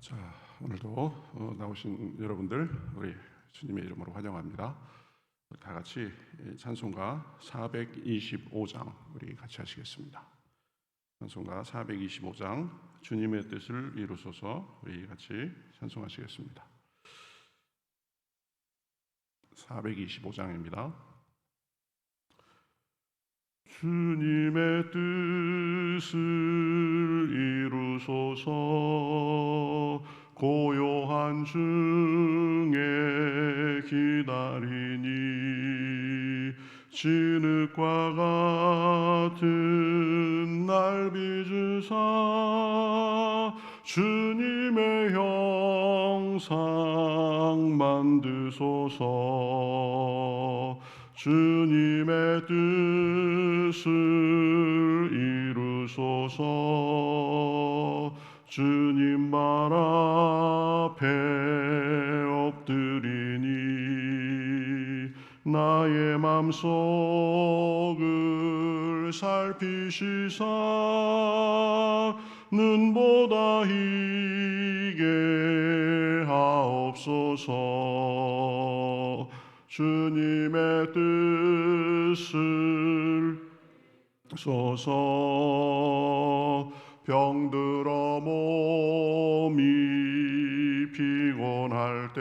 자, 오늘도 나오신 여러분들 우리 주님의 이름으로 환영합니다. 다 같이 찬송가 425장 우리 같이 하시겠습니다. 찬송가 425장 주님의 뜻을 이루소서 우리 같이 찬송하시겠습니다. 425장입니다. 주님의 뜻을 이루소서 고요한 중에 기다리니 진흙과 같은 날 빚으사 주님의 형상 만드소서 주님의 뜻을 이루소서 주님 말 앞에 엎드리니 나의 맘속을 살피시사 눈보다 희게 하옵소서 주님의 뜻을 소서 병들어 몸이 피곤할 때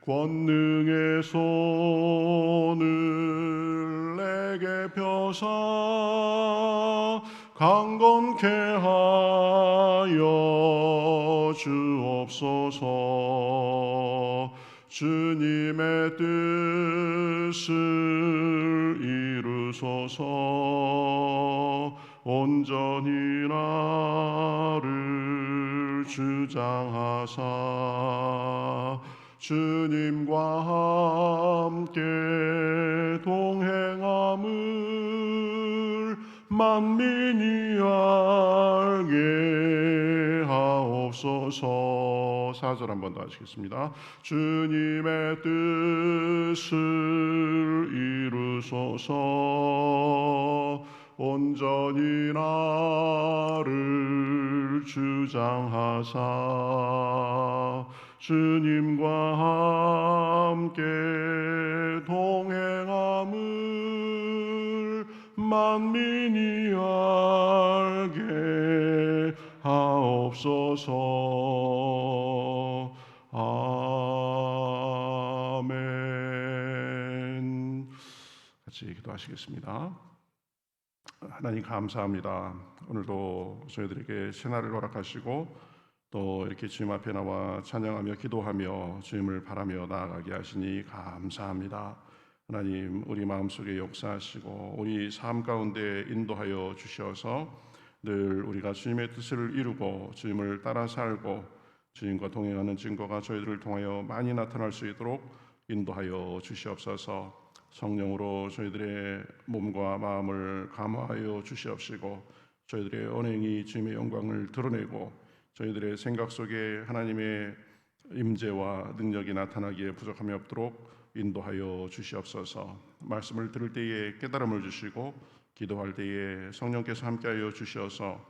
권능의 손을 내게 펴사 강건케 하여 주옵소서 주님의 뜻을 이루소서 온전히 나를 주장하사 주님과 함께 동행함을 만민이 알게 하옵소서. 4절 한 번 더 하시겠습니다. 주님의 뜻을 이루소서 온전히 나를 주장하사 주님과 함께 동행함을 만민이 알게 하옵소서. 아멘. 같이 기도하시겠습니다. 하나님 감사합니다. 오늘도 저희들에게 새날을 허락하시고 또 이렇게 주님 앞에 나와 찬양하며 기도하며 주님을 바라며 나아가게 하시니 감사합니다. 하나님 우리 마음속에 역사하시고 우리 삶 가운데 인도하여 주셔서 늘 우리가 주님의 뜻을 이루고 주님을 따라 살고 주님과 동행하는 증거가 저희들을 통하여 많이 나타날 수 있도록 인도하여 주시옵소서. 성령으로 저희들의 몸과 마음을 감화하여 주시옵시고 저희들의 언행이 주님의 영광을 드러내고 저희들의 생각 속에 하나님의 임재와 능력이 나타나기에 부족함이 없도록 인도하여 주시옵소서. 말씀을 들을 때에 깨달음을 주시고 기도할 때에 성령께서 함께하여 주셔서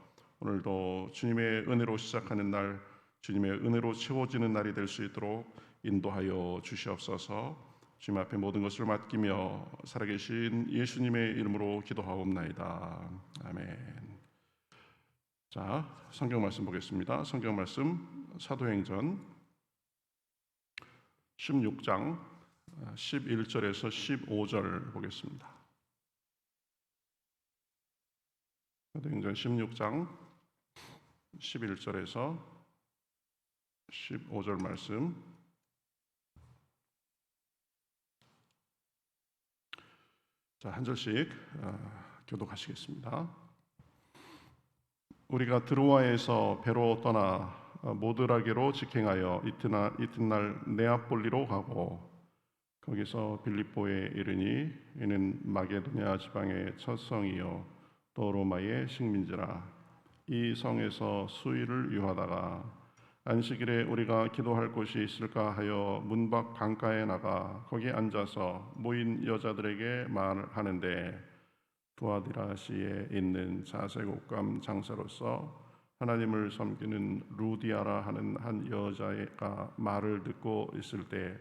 오늘도 주님의 은혜로 시작하는 날 주님의 은혜로 채워지는 날이 될 수 있도록 인도하여 주시옵소서. 주님 앞에 모든 것을 맡기며 살아계신 예수님의 이름으로 기도하옵나이다. 아멘. 자, 성경 말씀 보겠습니다. 성경 말씀 사도행전 16장 11절에서 15절 보겠습니다. 사도행전 16장 11절에서 15절 말씀 자, 한 절씩 교독하시겠습니다. 우리가 드로아에서 배로 떠나 모드라게로 직행하여 이튿날 네아폴리로 가고 거기서 빌립보에 이르니 이는 마게도냐 지방의 첫 성이요 또 로마의 식민지라. 이 성에서 수일을 유하다가 안식일에 우리가 기도할 곳이 있을까 하여 문 밖 강가에 나가 거기 앉아서 모인 여자들에게 말하는데 두아디라시에 있는 자색 옷감 장사로서 하나님을 섬기는 루디아라 하는 한 여자가 말을 듣고 있을 때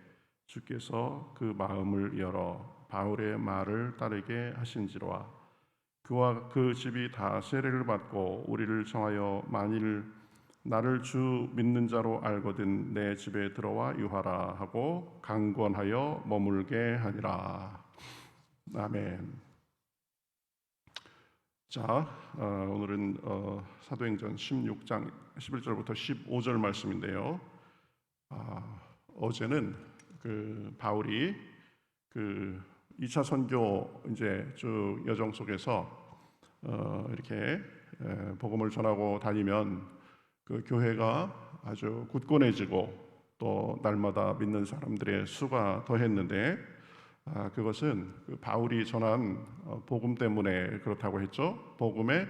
주께서 그 마음을 열어 바울의 말을 따르게 하신지로와 그와 그 집이 다 세례를 받고 우리를 청하여 만일 나를 주 믿는 자로 알거든 내 집에 들어와 유하라 하고 강권하여 머물게 하니라. 아멘. 자, 오늘은 사도행전 16장 11절부터 15절 말씀인데요. 어제는 그 바울이 그 2차 선교 이제 쭉 여정 속에서 이렇게 복음을 전하고 다니면 그 교회가 아주 굳건해지고 또 날마다 믿는 사람들의 수가 더했는데 그것은 그 바울이 전한 복음 때문에 그렇다고 했죠. 복음의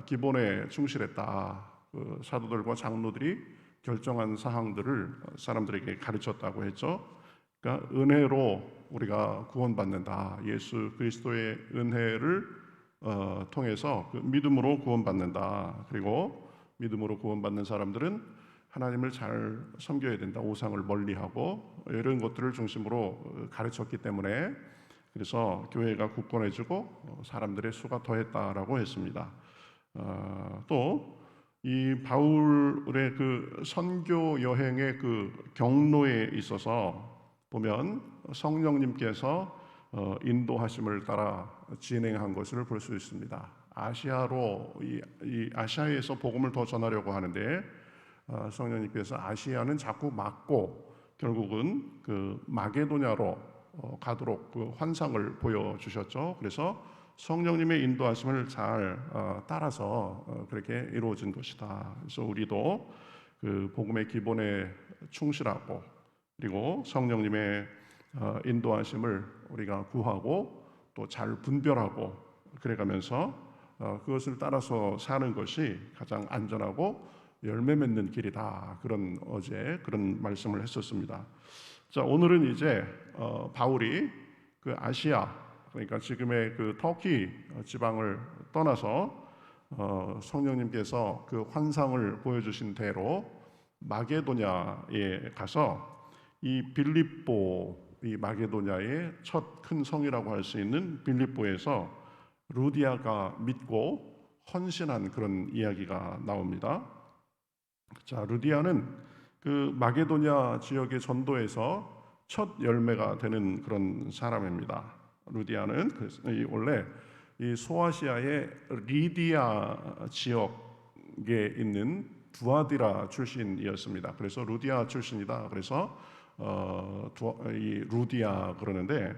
기본에 충실했다. 그 사도들과 장로들이 결정한 사항들을 사람들에게 가르쳤다고 했죠. 그러니까 은혜로 우리가 구원받는다. 예수 그리스도의 은혜를 통해서 그 믿음으로 구원받는다. 그리고 믿음으로 구원받는 사람들은 하나님을 잘 섬겨야 된다. 우상을 멀리하고 이런 것들을 중심으로 가르쳤기 때문에 그래서 교회가 굳건해지고 사람들의 수가 더했다라고 했습니다. 또 이 바울의 그 선교 여행의 그 경로에 있어서 보면 성령님께서 인도하심을 따라 진행한 것을 볼 수 있습니다. 아시아로 이 아시아에서 복음을 더 전하려고 하는데 성령님께서 아시아는 자꾸 막고 결국은 그 마게도냐로 가도록 그 환상을 보여주셨죠. 그래서 성령님의 인도하심을 잘 따라서 그렇게 이루어진 것이다. 그래서 우리도 그 복음의 기본에 충실하고 그리고 성령님의 인도하심을 우리가 구하고 또 잘 분별하고 그래가면서 그것을 따라서 사는 것이 가장 안전하고 열매 맺는 길이다. 그런 어제 그런 말씀을 했었습니다. 자, 오늘은 이제 바울이 그 아시아 그러니까 지금의 그 터키 지방을 떠나서 성령님께서 그 환상을 보여주신 대로 마게도냐에 가서 이 빌립보 이 마게도냐의 첫 큰 성이라고 할 수 있는 빌립보에서 루디아가 믿고 헌신한 그런 이야기가 나옵니다. 자, 루디아는 그 마게도냐 지역의 전도에서 첫 열매가 되는 그런 사람입니다. 루디아는 원래 이 소아시아의 리디아 지역에 있는 두아디라 출신이었습니다. 그래서 루디아 출신이다. 그래서 이 루디아 그러는데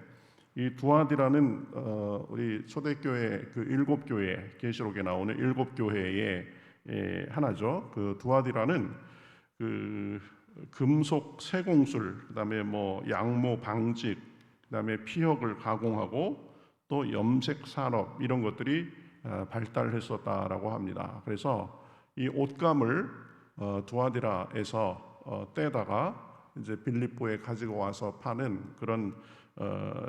이 두아디라는 우리 초대교회 그 일곱 교회 계시록에 나오는 일곱 교회의 하나죠. 그 두아디라는 그 금속 세공술, 그다음에 뭐 양모 방직, 그다음에 피혁을 가공하고 또 염색 산업 이런 것들이 발달했었다라고 합니다. 그래서 이 옷감을 두아디라에서 떼다가 이제 빌립보에 가지고 와서 파는 그런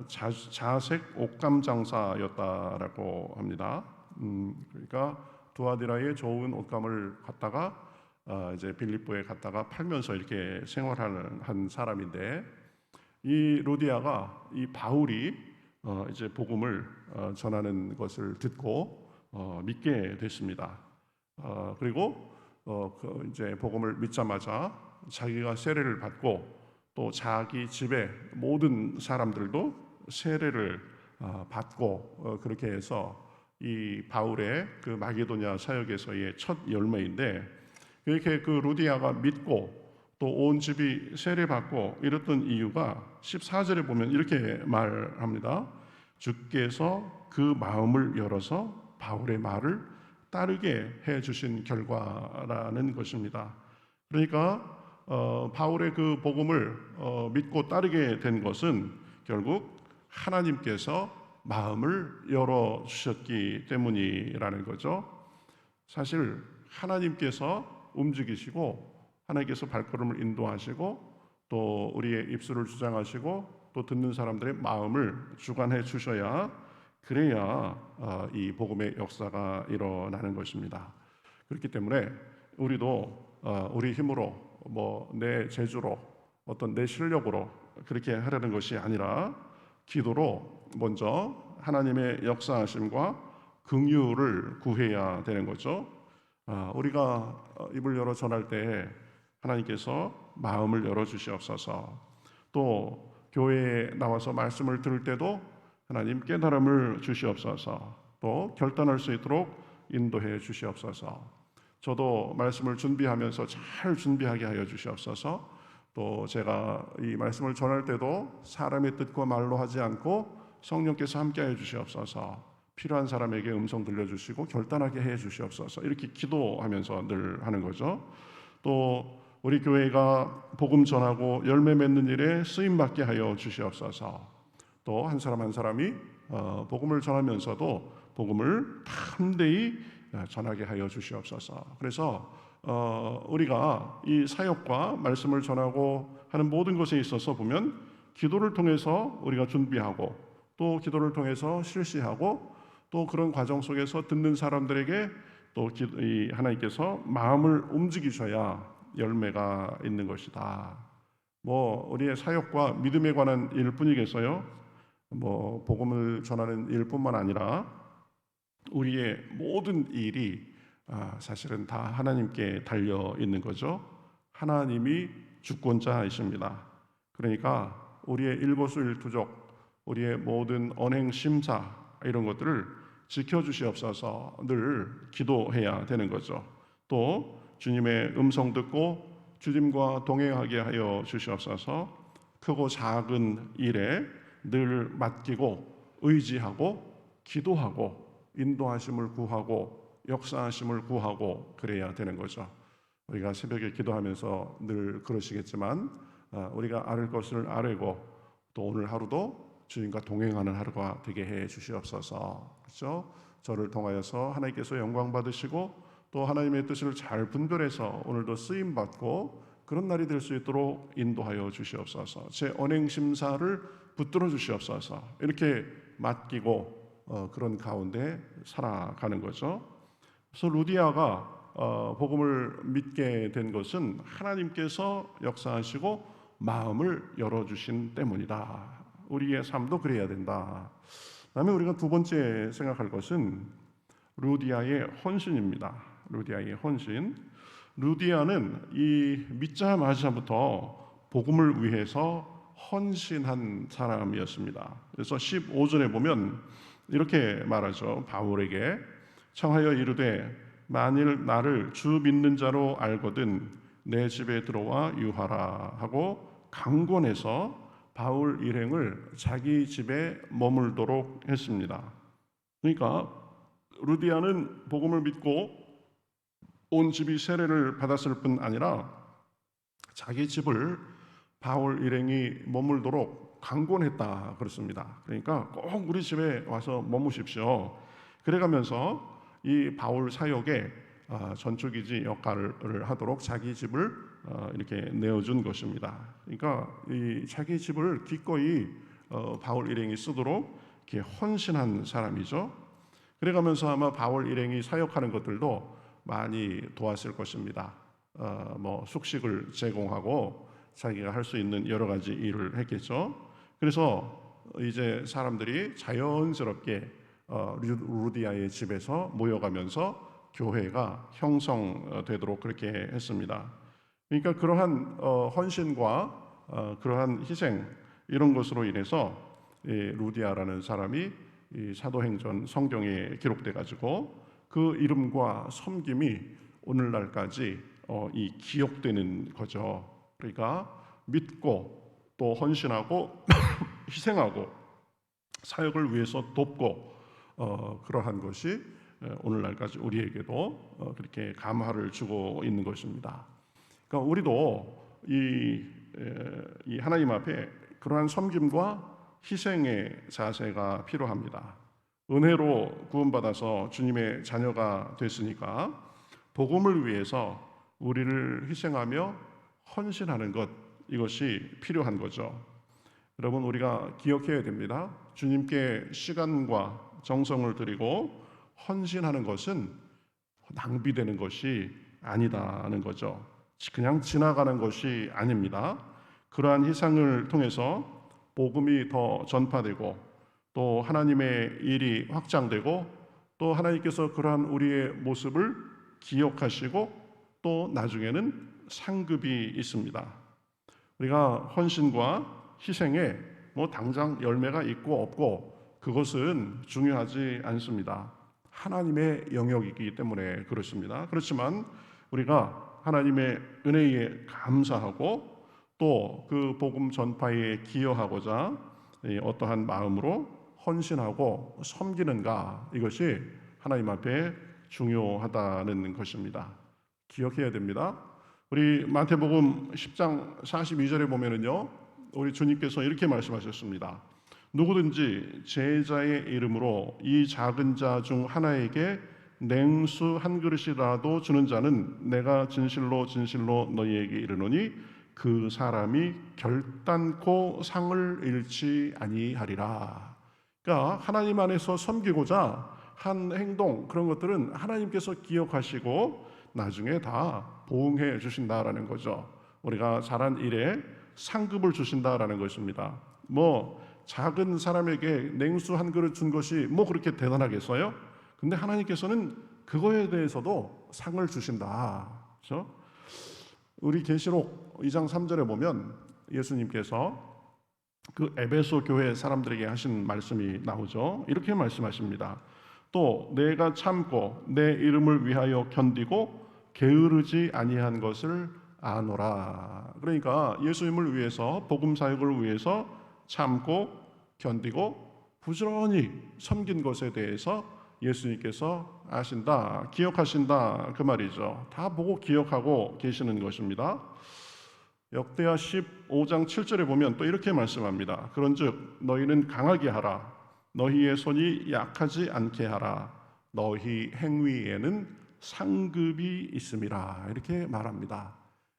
자색 옷감 장사였다라고 합니다. 그러니까 두아디라의 좋은 옷감을 갖다가 이제 빌립보에 갔다가 팔면서 이렇게 생활하는 한 사람인데 이 루디아가 이 바울이 이제 복음을 전하는 것을 듣고 믿게 됐습니다. 그리고 그 이제 복음을 믿자마자 자기가 세례를 받고 또 자기 집의 모든 사람들도 세례를 받고 그렇게 해서 이 바울의 그 마게도냐 사역에서의 첫 열매인데 이렇게 그 루디아가 믿고 또 온 집이 세례 받고 이랬던 이유가 14절에 보면 이렇게 말합니다. 주께서 그 마음을 열어서 바울의 말을 따르게 해 주신 결과라는 것입니다. 그러니까 바울의 그 복음을 믿고 따르게 된 것은 결국 하나님께서 마음을 열어 주셨기 때문이라는 거죠. 사실 하나님께서 움직이시고 하나님께서 발걸음을 인도하시고 또 우리의 입술을 주장하시고 또 듣는 사람들의 마음을 주관해 주셔야 그래야 이 복음의 역사가 일어나는 것입니다. 그렇기 때문에 우리도 우리 힘으로 내 재주로 어떤 내 실력으로 그렇게 하려는 것이 아니라 기도로 먼저 하나님의 역사하심과 긍휼을 구해야 되는 거죠. 우리가 입을 열어 전할 때 하나님께서 마음을 열어 주시옵소서. 또 교회에 나와서 말씀을 들을 때도 하나님 깨달음을 주시옵소서. 또 결단할 수 있도록 인도해 주시옵소서. 저도 말씀을 준비하면서 잘 준비하게 하여 주시옵소서. 또 제가 이 말씀을 전할 때도 사람의 뜻과 말로 하지 않고 성령께서 함께하여 주시옵소서. 필요한 사람에게 음성 들려주시고 결단하게 해 주시옵소서. 이렇게 기도하면서 늘 하는 거죠. 또 우리 교회가 복음 전하고 열매 맺는 일에 쓰임 받게 하여 주시옵소서. 또 한 사람 한 사람이 복음을 전하면서도 복음을 담대히 전하게 하여 주시옵소서. 그래서 우리가 이 사역과 말씀을 전하고 하는 모든 것에 있어서 보면 기도를 통해서 우리가 준비하고 또 기도를 통해서 실시하고 또 그런 과정 속에서 듣는 사람들에게 또 하나님께서 마음을 움직이셔야 열매가 있는 것이다. 우리의 사역과 믿음에 관한 일뿐이겠어요? 복음을 전하는 일뿐만 아니라 우리의 모든 일이 사실은 다 하나님께 달려 있는 거죠. 하나님이 주권자이십니다. 그러니까 우리의 일거수일투족, 우리의 모든 언행 심사 이런 것들을 지켜주시옵소서 늘 기도해야 되는 거죠. 또 주님의 음성 듣고 주님과 동행하게 하여 주시옵소서. 크고 작은 일에 늘 맡기고 의지하고 기도하고 인도하심을 구하고 역사하심을 구하고 그래야 되는 거죠. 우리가 새벽에 기도하면서 늘 그러시겠지만 우리가 아뢰 것을 아뢰고 또 오늘 하루도 주님과 동행하는 하루가 되게 해 주시옵소서. 그렇죠? 저를 통하여서 하나님께서 영광 받으시고 또 하나님의 뜻을 잘 분별해서 오늘도 쓰임 받고 그런 날이 될 수 있도록 인도하여 주시옵소서. 제 언행 심사를 붙들어 주시옵소서. 이렇게 맡기고 그런 가운데 살아가는 거죠. 그래서 루디아가 복음을 믿게 된 것은 하나님께서 역사하시고 마음을 열어주신 때문이다. 우리의 삶도 그래야 된다. 그다음에 우리가 두 번째 생각할 것은 루디아의 헌신입니다. 루디아의 헌신. 루디아는 이 믿자마자부터 복음을 위해서 헌신한 사람이었습니다. 그래서 15절에 보면 이렇게 말하죠. 바울에게 청하여 이르되 만일 나를 주 믿는 자로 알거든 내 집에 들어와 유하라 하고 강권해서 바울 일행을 자기 집에 머물도록 했습니다. 그러니까 루디아는 복음을 믿고 온 집이 세례를 받았을 뿐 아니라 자기 집을 바울 일행이 머물도록 강권했다 그렇습니다. 그러니까 꼭 우리 집에 와서 머무십시오. 그래가면서 이 바울 사역에 전초기지 역할을 하도록 자기 집을 이렇게 내어준 것입니다. 그러니까 이 자기 집을 기꺼이 바울 일행이 쓰도록 이렇게 헌신한 사람이죠. 그래가면서 아마 바울 일행이 사역하는 것들도 많이 도왔을 것입니다. 숙식을 제공하고 자기가 할 수 있는 여러 가지 일을 했겠죠. 그래서 이제 사람들이 자연스럽게 루디아의 집에서 모여가면서 교회가 형성되도록 그렇게 했습니다. 그러니까 그러한 헌신과 그러한 희생 이런 것으로 인해서 루디아라는 사람이 이 사도행전 성경에 기록돼 가지고 그 이름과 섬김이 오늘날까지 이 기억되는 거죠. 그러니까 믿고 또 헌신하고 희생하고 사역을 위해서 돕고 그러한 것이 오늘날까지 우리에게도 그렇게 감화를 주고 있는 것입니다. 그러니까 우리도 이 하나님 앞에 그러한 섬김과 희생의 자세가 필요합니다. 은혜로 구원받아서 주님의 자녀가 됐으니까 복음을 위해서 우리를 희생하며 헌신하는 것 이것이 필요한 거죠. 여러분 우리가 기억해야 됩니다. 주님께 시간과 정성을 드리고 헌신하는 것은 낭비되는 것이 아니다는 거죠. 그냥 지나가는 것이 아닙니다. 그러한 희생을 통해서 복음이 더 전파되고 또 하나님의 일이 확장되고 또 하나님께서 그러한 우리의 모습을 기억하시고 또 나중에는 상급이 있습니다. 우리가 헌신과 희생에 뭐 당장 열매가 있고 없고 그것은 중요하지 않습니다. 하나님의 영역이기 때문에 그렇습니다. 그렇지만 우리가 하나님의 은혜에 감사하고 또 그 복음 전파에 기여하고자 어떠한 마음으로 헌신하고 섬기는가, 이것이 하나님 앞에 중요하다는 것입니다. 기억해야 됩니다. 우리 마태복음 10장 42절에 보면은요, 우리 주님께서 이렇게 말씀하셨습니다. 누구든지 제자의 이름으로 이 작은 자 중 하나에게 냉수 한 그릇이라도 주는 자는 내가 진실로 진실로 너희에게 이르노니 그 사람이 결단코 상을 잃지 아니하리라. 그러니까 하나님 안에서 섬기고자 한 행동, 그런 것들은 하나님께서 기억하시고 나중에 다 보응해 주신다라는 거죠. 우리가 잘한 일에 상급을 주신다라는 것입니다. 뭐 작은 사람에게 냉수 한 그릇 준 것이 뭐 그렇게 대단하겠어요? 근데 하나님께서는 그거에 대해서도 상을 주신다. 그렇죠? 우리 계시록 2장 3절에 보면 예수님께서 그 에베소 교회 사람들에게 하신 말씀이 나오죠. 이렇게 말씀하십니다. 또 내가 참고 내 이름을 위하여 견디고 게으르지 아니한 것을 아노라. 그러니까 예수님을 위해서, 복음 사역을 위해서 참고 견디고 부지런히 섬긴 것에 대해서 예수님께서 아신다, 기억하신다, 그 말이죠. 다 보고 기억하고 계시는 것입니다. 역대하 15장 7절에 보면 또 이렇게 말씀합니다. 그런즉 너희는 강하게 하라. 너희의 손이 약하지 않게 하라. 너희 행위에는 상급이 있음이라. 이렇게 말합니다.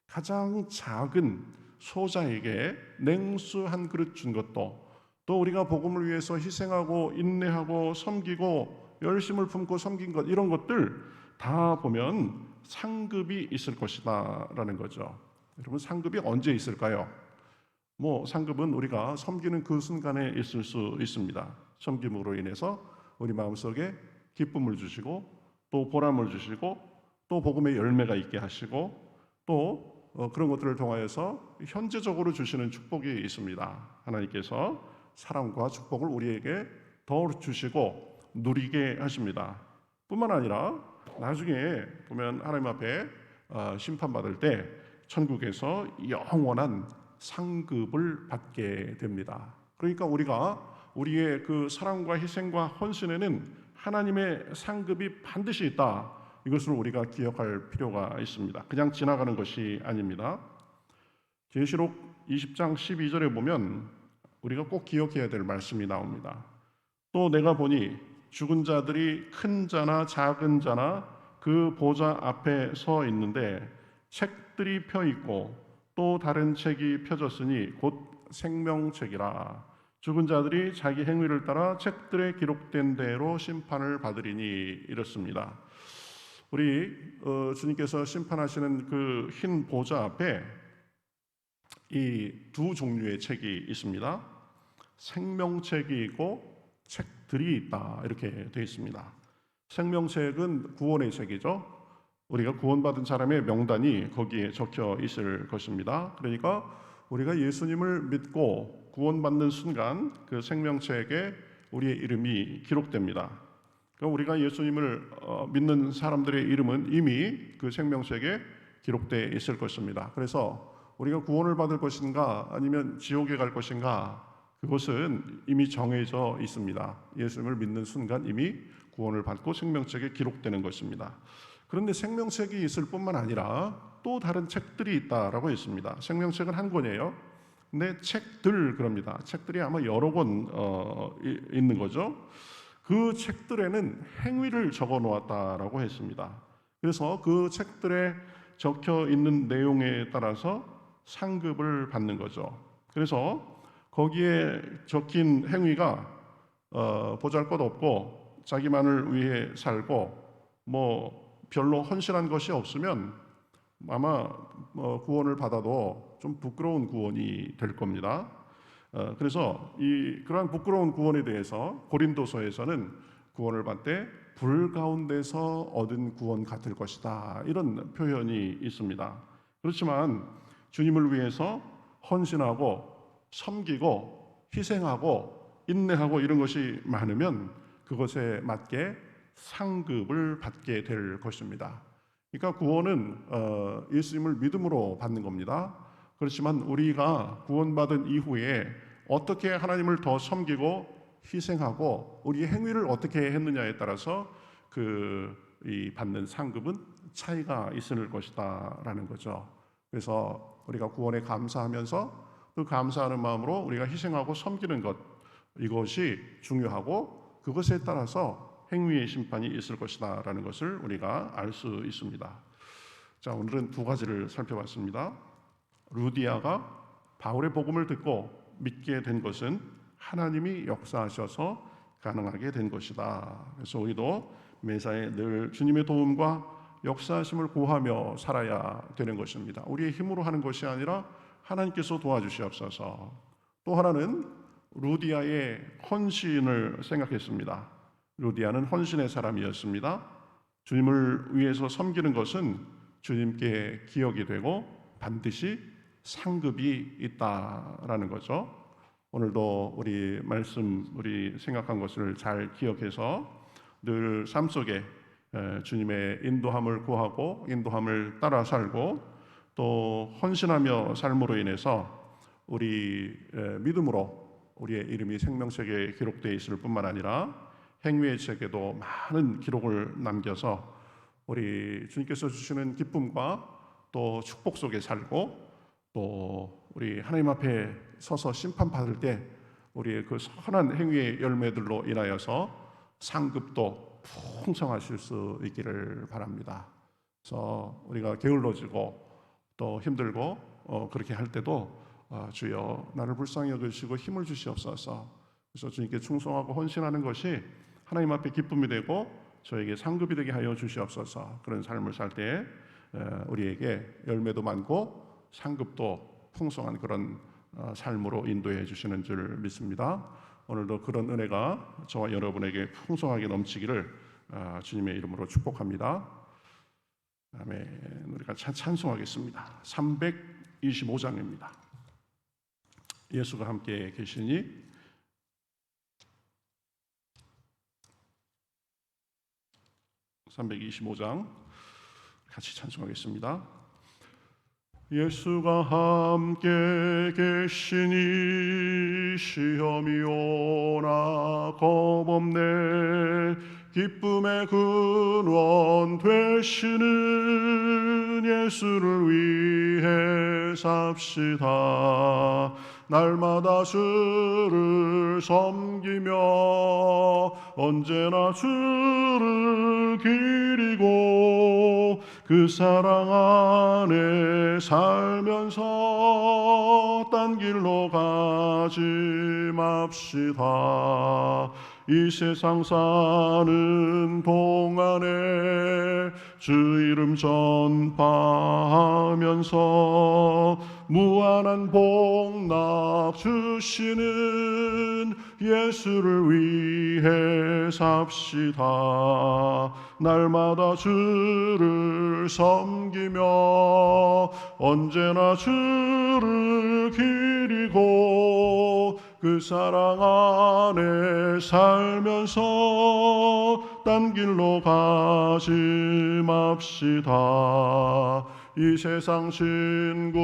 가장 작은 소자에게 냉수 한 그릇 준 것도, 또 우리가 복음을 위해서 희생하고 인내하고 섬기고 열심을 품고 섬긴 것, 이런 것들 다 보면 상급이 있을 것이다 라는 거죠. 여러분, 상급이 언제 있을까요? 뭐 상급은 우리가 섬기는 그 순간에 있을 수 있습니다. 섬김으로 인해서 우리 마음속에 기쁨을 주시고 또 보람을 주시고 또 복음의 열매가 있게 하시고 또 그런 것들을 통하여서 현재적으로 주시는 축복이 있습니다. 하나님께서 사랑과 축복을 우리에게 더 주시고 누리게 하십니다. 뿐만 아니라 나중에 보면 하나님 앞에 심판받을 때 천국에서 영원한 상급을 받게 됩니다. 그러니까 우리가 우리의 그 사랑과 희생과 헌신에는 하나님의 상급이 반드시 있다. 이것을 우리가 기억할 필요가 있습니다. 그냥 지나가는 것이 아닙니다. 계시록 20장 12절에 보면 우리가 꼭 기억해야 될 말씀이 나옵니다. 또 내가 보니 죽은 자들이 큰 자나 작은 자나 그 보좌 앞에 서 있는데 책들이 펴 있고 또 다른 책이 펴졌으니 곧 생명책이라. 죽은 자들이 자기 행위를 따라 책들에 기록된 대로 심판을 받으리니, 이렇습니다. 우리 주님께서 심판하시는 그 흰 보좌 앞에 이 두 종류의 책이 있습니다. 생명책이 있고 책들이 있다, 이렇게 되어 있습니다. 생명책은 구원의 책이죠. 우리가 구원받은 사람의 명단이 거기에 적혀 있을 것입니다. 그러니까 우리가 예수님을 믿고 구원받는 순간 그 생명책에 우리의 이름이 기록됩니다. 그러니까 우리가 예수님을 믿는 사람들의 이름은 이미 그 생명책에 기록되어 있을 것입니다. 그래서 우리가 구원을 받을 것인가 아니면 지옥에 갈 것인가, 그것은 이미 정해져 있습니다. 예수님을 믿는 순간 이미 구원을 받고 생명책에 기록되는 것입니다. 그런데 생명책이 있을 뿐만 아니라 또 다른 책들이 있다라고 했습니다. 생명책은 한 권이에요. 근데 책들, 그럽니다. 책들이 아마 여러 권 있는 거죠. 그 책들에는 행위를 적어 놓았다라고 했습니다. 그래서 그 책들에 적혀 있는 내용에 따라서 상급을 받는 거죠. 그래서 거기에 적힌 행위가 보잘것없고 자기만을 위해 살고 뭐 별로 헌신한 것이 없으면 아마 구원을 받아도 좀 부끄러운 구원이 될 겁니다. 그래서 그러한 부끄러운 구원에 대해서 고린도서에서는 구원을 받되 불 가운데서 얻은 구원 같을 것이다, 이런 표현이 있습니다. 그렇지만 주님을 위해서 헌신하고 섬기고 희생하고 인내하고 이런 것이 많으면 그것에 맞게 상급을 받게 될 것입니다. 그러니까 구원은 예수님을 믿음으로 받는 겁니다. 그렇지만 우리가 구원받은 이후에 어떻게 하나님을 더 섬기고 희생하고 우리의 행위를 어떻게 했느냐에 따라서 이 받는 상급은 차이가 있을 것이다라는 거죠. 그래서 우리가 구원에 감사하면서 그 감사하는 마음으로 우리가 희생하고 섬기는 것, 이것이 중요하고 그것에 따라서 행위의 심판이 있을 것이다라는 것을 우리가 알 수 있습니다. 자, 오늘은 두 가지를 살펴봤습니다. 루디아가 바울의 복음을 듣고 믿게 된 것은 하나님이 역사하셔서 가능하게 된 것이다. 그래서 우리도 매사에 늘 주님의 도움과 역사하심을 구하며 살아야 되는 것입니다. 우리의 힘으로 하는 것이 아니라 하나님께서 도와주시옵소서. 또 하나는 루디아의 헌신을 생각했습니다. 루디아는 헌신의 사람이었습니다. 주님을 위해서 섬기는 것은 주님께 기억이 되고 반드시 상급이 있다라는 거죠. 오늘도 우리 말씀, 우리 생각한 것을 잘 기억해서 늘 삶 속에 주님의 인도함을 구하고 인도함을 따라 살고 또 헌신하며 삶으로 인해서 우리 믿음으로 우리의 이름이 생명책에 기록되어 있을 뿐만 아니라 행위의 책에도 많은 기록을 남겨서 우리 주님께서 주시는 기쁨과 또 축복 속에 살고 또 우리 하나님 앞에 서서 심판받을 때 우리의 그 선한 행위의 열매들로 인하여서 상급도 풍성하실 수 있기를 바랍니다. 그래서 우리가 게을러지고 또 힘들고 그렇게 할 때도 주여 나를 불쌍히 여기시고 힘을 주시옵소서. 그래서 주님께 충성하고 헌신하는 것이 하나님 앞에 기쁨이 되고 저에게 상급이 되게 하여 주시옵소서. 그런 삶을 살 때 우리에게 열매도 많고 상급도 풍성한 그런 삶으로 인도해 주시는 줄 믿습니다. 오늘도 그런 은혜가 저와 여러분에게 풍성하게 넘치기를 주님의 이름으로 축복합니다. 아멘. 우리가 찬송하겠습니다. 325장입니다. 예수가 함께 계시니. 325장 같이 찬송하겠습니다. 예수가 함께 계시니 시험이 오나 겁없네. 기쁨의 근원 되시는 예수를 위해 삽시다. 날마다 주를 섬기며 언제나 주를 기리고 그 사랑 안에 살면서 딴 길로 가지 맙시다. 이 세상 사는 동안에 주 이름 전파하면서 무한한 복락 주시는 예수를 위해 삽시다. 날마다 주를 섬기며 언제나 주를 기리고 그 사랑 안에 살면서 딴 길로 가지 맙시다. 이 세상 친구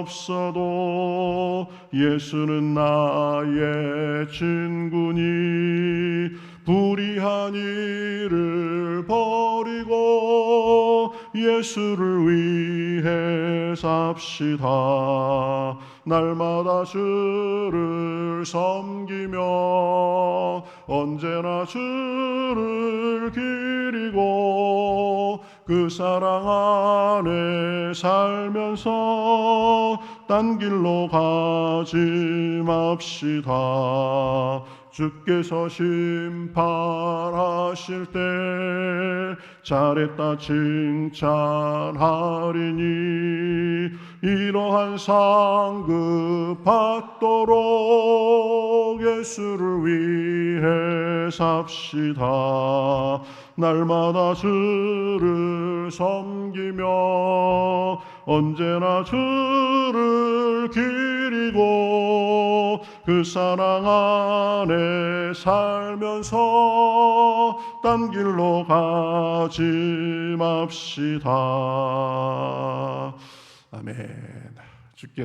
없어도 예수는 나의 친구니 불의한 일을 버리고 예수를 위해 삽시다. 날마다 주를 섬기며 언제나 주를 기리고 그 사랑 안에 살면서 딴 길로 가지 맙시다. 주께서 심판하실 때 잘했다 칭찬하리니 이러한 상급 받도록 예수를 위해 삽시다. 날마다 주를 섬기며 언제나 주를 기리고 그 사랑 안에 살면서 딴 길로 가지 맙시다. 아멘.